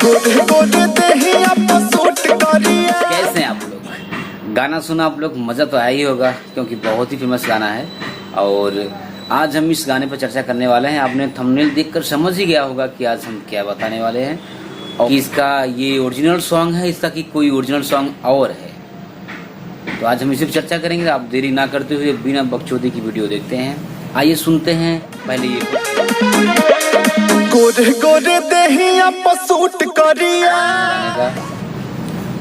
कैसे हैं आप लोग? गाना सुना आप लोग, मज़ा तो आया ही होगा क्योंकि बहुत ही फेमस गाना है। और आज हम इस गाने पर चर्चा करने वाले हैं। आपने थंबनेल देखकर समझ ही गया होगा कि आज हम क्या बताने वाले हैं और इसका ये ओरिजिनल सॉन्ग है, इसका कि कोई ओरिजिनल सॉन्ग और है। तो आज हम इसी पर चर्चा करेंगे। आप देरी ना करते हुए बिना बकचोदी की वीडियो देखते हैं। आइए सुनते हैं पहले ये। गोरे गोरे दहिया पर सूट करिया,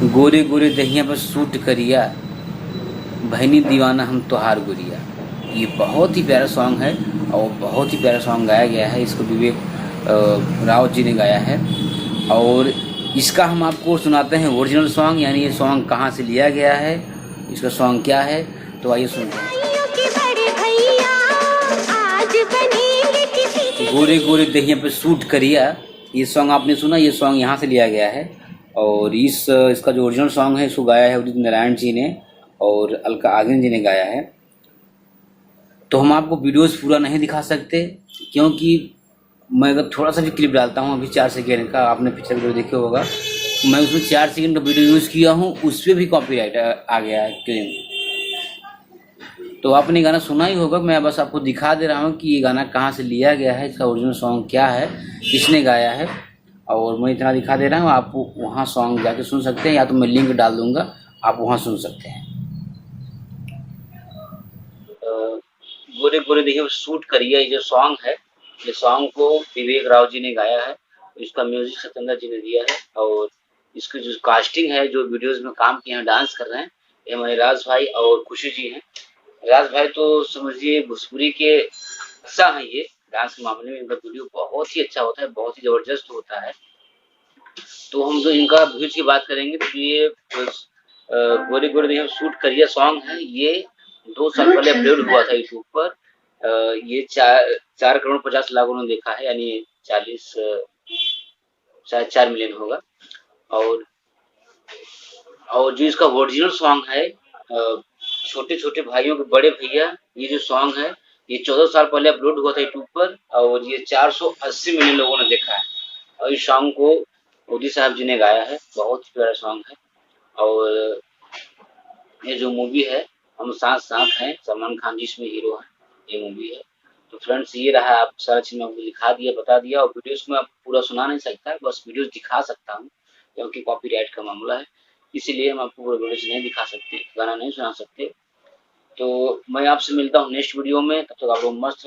गोरे गोरे दहिया पर सूट करिया, बहनी दीवाना हम तोहार गुरिया। ये बहुत ही प्यारा सॉन्ग है और बहुत ही प्यारा सॉन्ग गाया गया है। इसको विवेक राव जी ने गाया है और इसका हम आपको सुनाते हैं ओरिजिनल सॉन्ग, यानी ये सॉन्ग कहाँ से लिया गया है, इसका सॉन्ग क्या है। तो आइए सुनते हैं। गोरे गोरे दहिया पे सूट करिया, ये सॉन्ग आपने सुना, ये सॉन्ग यहाँ से लिया गया है। और इसका जो ओरिजिनल सॉन्ग है इसको गाया है उदित नारायण जी ने और अलका याग्निक जी ने गाया है। तो हम आपको वीडियोस पूरा नहीं दिखा सकते क्योंकि मैं अगर थोड़ा सा भी क्लिप डालता हूँ, अभी 4 सेकेंड का, आपने पिछले वीडियो देखे होगा, मैं उसमें 4 सेकेंड का वीडियो यूज़ किया हूँ, उस पर भी कॉपीराइट आ गया है क्लेम। तो आपने गाना सुना ही होगा, मैं बस आपको दिखा दे रहा हूँ कि ये गाना कहाँ से लिया गया है, इसका ओरिजिनल सॉन्ग क्या है, किसने गाया है। और मैं इतना दिखा दे रहा हूँ, आप वहाँ सॉन्ग जाके सुन सकते हैं, या तो मैं लिंक डाल दूँगा, आप वहाँ सुन सकते हैं। गोरे गोरे देखिए शूट करिए, ये जो सॉन्ग है, ये सॉन्ग को विवेक राव जी ने गाया है, इसका म्यूजिक सत्येंद्र जी ने दिया है। और इसकी जो कास्टिंग है, जो वीडियोस में काम किए हैं, डांस कर रहे हैं, ये हमारे राज भाई और खुशी जी हैं। राज भाई तो समझिए भोजपुरी के अच्छा है, ये डांस के मामले में इनका वीडियो बहुत ही अच्छा होता है, बहुत ही जबरदस्त होता है। तो हम जो इनका व्यूज की बात करेंगे तो ये गोरे गोरे देखिए शूट करिए सॉन्ग है, ये 2 साल पहले अपलोड हुआ था यूट्यूब पर। ये 4 करोड़ 50 लाख उन्होंने देखा है, यानी 40 शायद 4 मिलियन होगा। और जो इसका ओरिजिनल सॉन्ग है, छोटे छोटे भाइयों के बड़े भैया, ये जो सॉन्ग है ये 14 साल पहले अपलोड हुआ था यूट्यूब पर और ये 480 मिलियन लोगों ने देखा है। और इस सॉन्ग को उदित साहब जी ने गाया है, बहुत ही प्यारा सॉन्ग है। और ये जो मूवी है हम साथ साथ हैं, सलमान खान जी इसमें हीरो है, ये मूवी है। तो फ्रेंड्स ये रहा, आप सारा चीज मैं आपको दिखा दिया, बता दिया। और वीडियोस में आपको पूरा सुना नहीं सकता, बस वीडियोस दिखा सकता हूँ क्योंकि कॉपीराइट का मामला है, इसीलिए हम आपको पूरा वीडियोस नहीं दिखा सकते, गाना नहीं सुना सकते। तो मैं आपसे मिलता हूँ नेक्स्ट वीडियो में, तब तक आप लोग मस्त